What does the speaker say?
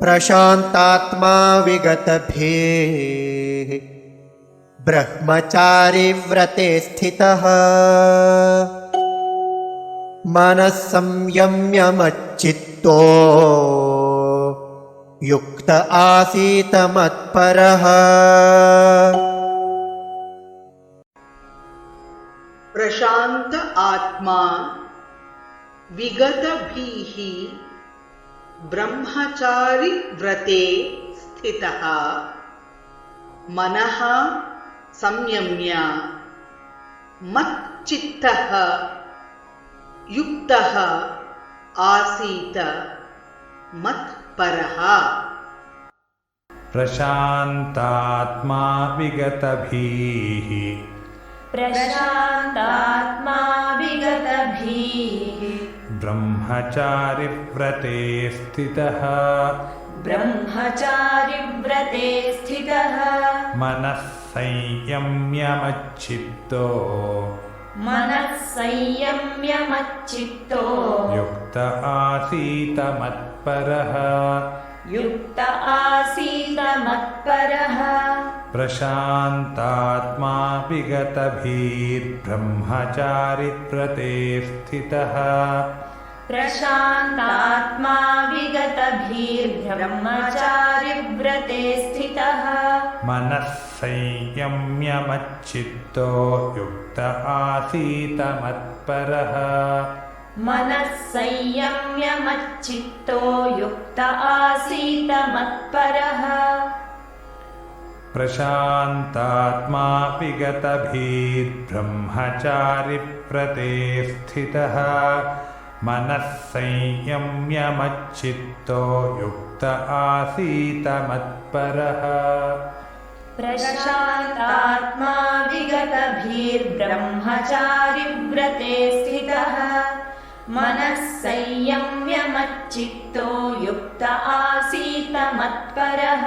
प्रशान्तात्मा विगतभीः ब्रह्मचारिव्रते स्थितः मनः संयम्य मच्चित्तो युक्त आसीत मत्परः। प्रशांत आत्मा विगतभीः ब्रह्मचारि व्रते स्थितः मनः संयम्य मच्चित्तः युक्तः आसीत मत्परः। प्रशान्तात्मा विगतभीः ब्रह्मचारिव्रते स्थितः मनः संयम्य मच्चित्तो युक्त आसीत मत्परः। प्रशान्तात्मा विगतभीर्ब्रह्मचारिव्रते स्थितः मनः संयम्य मच्चित्तो युक्त आसीत मत्परः। प्रशान्तात्मा विगतभीर्ब्रह्मचारिव्रते स्थितः मनः संयम्य मच्चित्तो युक्त आसीत मत्परः। प्रशान्तात्मा विगतभीर्ब्रह्मचारिव्रते स्थितः मनः संयम्य मच्चित्तो युक्त आसीत मत्परः।